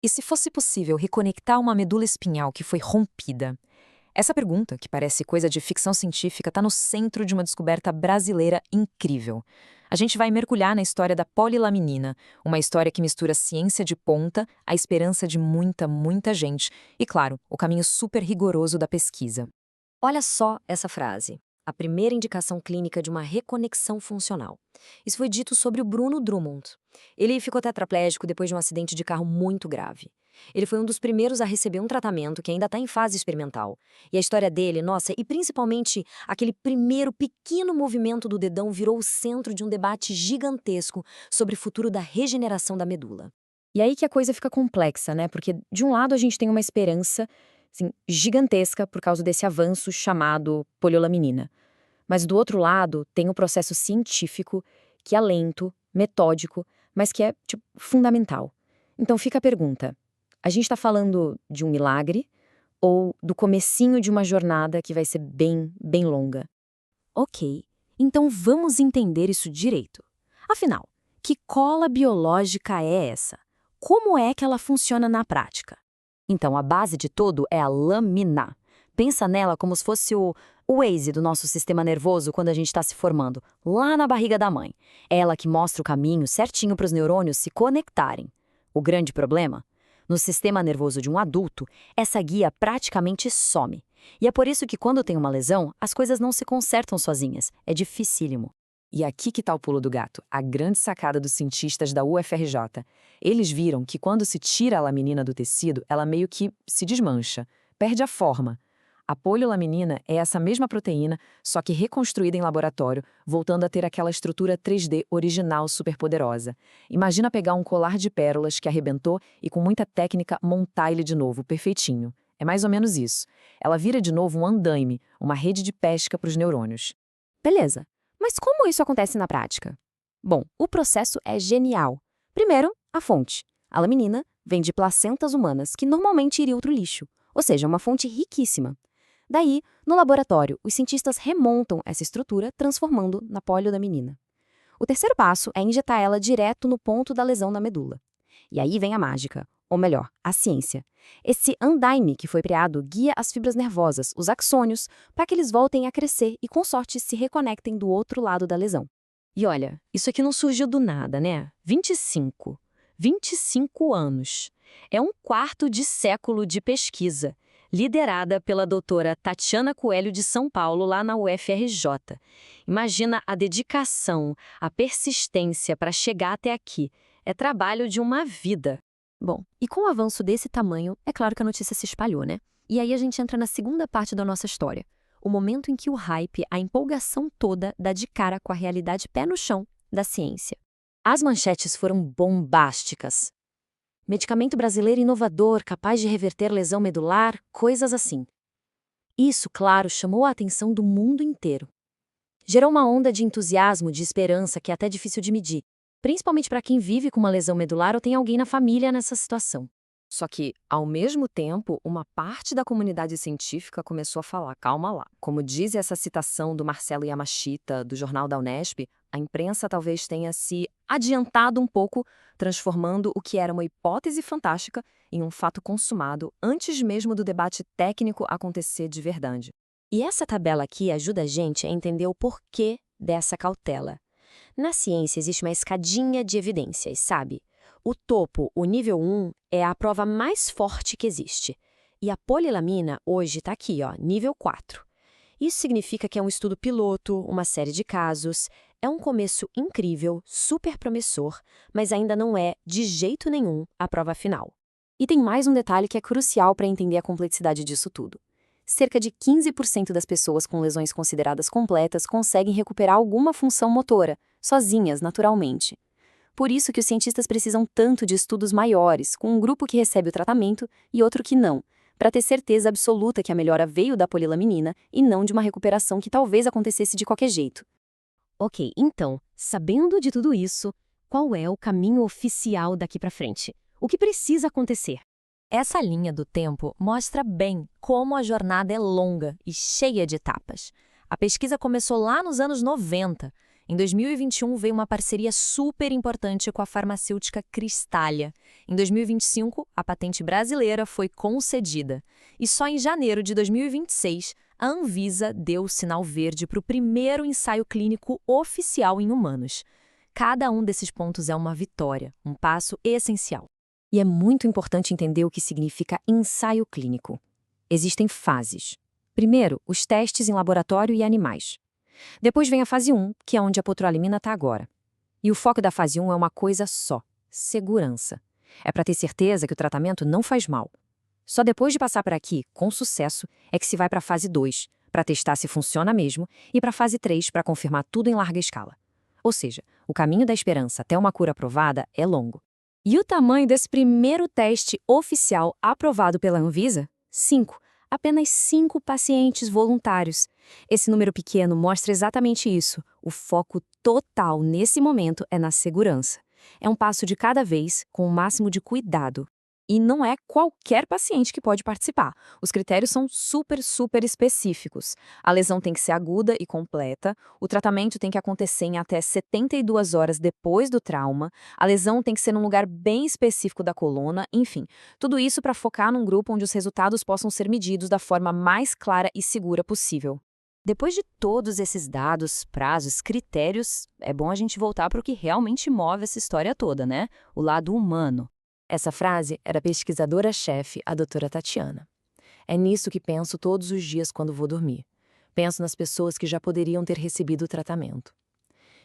E se fosse possível reconectar uma medula espinhal que foi rompida? Essa pergunta, que parece coisa de ficção científica, está no centro de uma descoberta brasileira incrível. A gente vai mergulhar na história da polilaminina, uma história que mistura ciência de ponta, a esperança de muita, muita gente e, claro, o caminho super rigoroso da pesquisa. Olha só essa frase. A primeira indicação clínica de uma reconexão funcional. Isso foi dito sobre o Bruno Drummond. Ele ficou tetraplégico depois de um acidente de carro muito grave. Ele foi um dos primeiros a receber um tratamento que ainda está em fase experimental. E a história dele, nossa, e principalmente aquele primeiro pequeno movimento do dedão virou o centro de um debate gigantesco sobre o futuro da regeneração da medula. E aí que a coisa fica complexa, né? Porque, de um lado, a gente tem uma esperança, assim, gigantesca por causa desse avanço chamado poliolaminina. Mas, do outro lado, tem o processo científico, que é lento, metódico, mas que é, tipo, fundamental. Então fica a pergunta: a gente está falando de um milagre ou do comecinho de uma jornada que vai ser bem, bem longa? Ok, então vamos entender isso direito. Afinal, que cola biológica é essa? Como é que ela funciona na prática? Então, a base de tudo é a lamina. Pensa nela como se fosse o Waze do nosso sistema nervoso quando a gente está se formando, lá na barriga da mãe. É ela que mostra o caminho certinho para os neurônios se conectarem. O grande problema? No sistema nervoso de um adulto, essa guia praticamente some. E é por isso que quando tem uma lesão, as coisas não se consertam sozinhas. É dificílimo. E aqui que está o pulo do gato, a grande sacada dos cientistas da UFRJ. Eles viram que quando se tira a laminina do tecido, ela meio que se desmancha, perde a forma. A poliolaminina é essa mesma proteína, só que reconstruída em laboratório, voltando a ter aquela estrutura 3D original superpoderosa. Imagina pegar um colar de pérolas que arrebentou e com muita técnica montar ele de novo, perfeitinho. É mais ou menos isso. Ela vira de novo um andaime, uma rede de pesca para os neurônios. Beleza, mas como isso acontece na prática? Bom, o processo é genial. Primeiro, a fonte. A laminina vem de placentas humanas, que normalmente iriam para o lixo, ou seja, uma fonte riquíssima. Daí, no laboratório, os cientistas remontam essa estrutura, transformando na poliolaminina. O terceiro passo é injetar ela direto no ponto da lesão na medula. E aí vem a mágica, ou melhor, a ciência. Esse andaime que foi criado guia as fibras nervosas, os axônios, para que eles voltem a crescer e, com sorte, se reconectem do outro lado da lesão. E olha, isso aqui não surgiu do nada, né? 25 anos. É um quarto de século de pesquisa, liderada pela doutora Tatiana Coelho de São Paulo, lá na UFRJ. Imagina a dedicação, a persistência para chegar até aqui. É trabalho de uma vida. Bom, e com o avanço desse tamanho, é claro que a notícia se espalhou, né? E aí a gente entra na segunda parte da nossa história. O momento em que o hype, a empolgação toda, dá de cara com a realidade pé no chão da ciência. As manchetes foram bombásticas. Medicamento brasileiro inovador, capaz de reverter lesão medular, coisas assim. Isso, claro, chamou a atenção do mundo inteiro. Gerou uma onda de entusiasmo, de esperança que é até difícil de medir, principalmente para quem vive com uma lesão medular ou tem alguém na família nessa situação. Só que, ao mesmo tempo, uma parte da comunidade científica começou a falar, calma lá. Como diz essa citação do Marcelo Yamashita, do jornal da Unesp, a imprensa talvez tenha se adiantado um pouco, transformando o que era uma hipótese fantástica em um fato consumado antes mesmo do debate técnico acontecer de verdade. E essa tabela aqui ajuda a gente a entender o porquê dessa cautela. Na ciência existe uma escadinha de evidências, sabe? O topo, o nível 1, é a prova mais forte que existe. E a polilamina hoje está aqui, ó, nível 4. Isso significa que é um estudo piloto, uma série de casos. É um começo incrível, super promissor, mas ainda não é, de jeito nenhum, a prova final. E tem mais um detalhe que é crucial para entender a complexidade disso tudo. Cerca de 15% das pessoas com lesões consideradas completas conseguem recuperar alguma função motora, sozinhas, naturalmente. Por isso que os cientistas precisam tanto de estudos maiores, com um grupo que recebe o tratamento e outro que não, para ter certeza absoluta que a melhora veio da polilaminina e não de uma recuperação que talvez acontecesse de qualquer jeito. Ok, então, sabendo de tudo isso, qual é o caminho oficial daqui para frente? O que precisa acontecer? Essa linha do tempo mostra bem como a jornada é longa e cheia de etapas. A pesquisa começou lá nos anos 90. Em 2021 veio uma parceria super importante com a farmacêutica Cristália. Em 2025, a patente brasileira foi concedida. E só em janeiro de 2026, a Anvisa deu o sinal verde para o primeiro ensaio clínico oficial em humanos. Cada um desses pontos é uma vitória, um passo essencial. E é muito importante entender o que significa ensaio clínico. Existem fases. Primeiro, os testes em laboratório e animais. Depois vem a fase 1, que é onde a potroalimina está agora. E o foco da fase 1 é uma coisa só: segurança. É para ter certeza que o tratamento não faz mal. Só depois de passar por aqui, com sucesso, é que se vai para a fase 2, para testar se funciona mesmo, e para a fase 3, para confirmar tudo em larga escala. Ou seja, o caminho da esperança até uma cura aprovada é longo. E o tamanho desse primeiro teste oficial aprovado pela Anvisa? 5. Apenas 5 pacientes voluntários. Esse número pequeno mostra exatamente isso. O foco total nesse momento é na segurança. É um passo de cada vez, com o máximo de cuidado. E não é qualquer paciente que pode participar. Os critérios são super específicos. A lesão tem que ser aguda e completa, o tratamento tem que acontecer em até 72 horas depois do trauma, a lesão tem que ser num lugar bem específico da coluna, enfim, tudo isso para focar num grupo onde os resultados possam ser medidos da forma mais clara e segura possível. Depois de todos esses dados, prazos, critérios, é bom a gente voltar para o que realmente move essa história toda, né? O lado humano. Essa frase era a pesquisadora-chefe, a doutora Tatiana. É nisso que penso todos os dias quando vou dormir. Penso nas pessoas que já poderiam ter recebido o tratamento.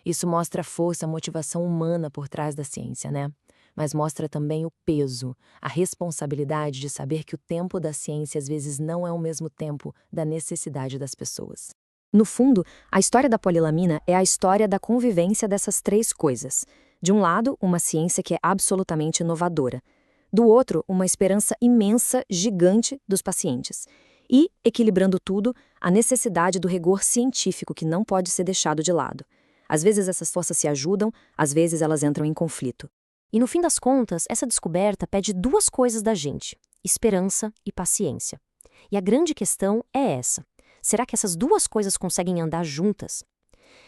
Isso mostra a força, a motivação humana por trás da ciência, né? Mas mostra também o peso, a responsabilidade de saber que o tempo da ciência às vezes não é o mesmo tempo da necessidade das pessoas. No fundo, a história da polilamina é a história da convivência dessas 3 coisas. De um lado, uma ciência que é absolutamente inovadora. Do outro, uma esperança imensa, gigante dos pacientes. E, equilibrando tudo, a necessidade do rigor científico que não pode ser deixado de lado. Às vezes essas forças se ajudam, às vezes elas entram em conflito. E no fim das contas, essa descoberta pede 2 coisas da gente: esperança e paciência. E a grande questão é essa: será que essas 2 coisas conseguem andar juntas?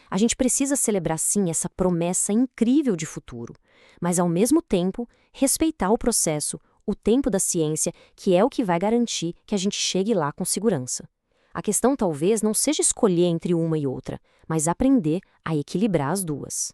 A gente precisa celebrar sim essa promessa incrível de futuro, mas ao mesmo tempo respeitar o processo, o tempo da ciência, que é o que vai garantir que a gente chegue lá com segurança. A questão talvez não seja escolher entre uma e outra, mas aprender a equilibrar as 2.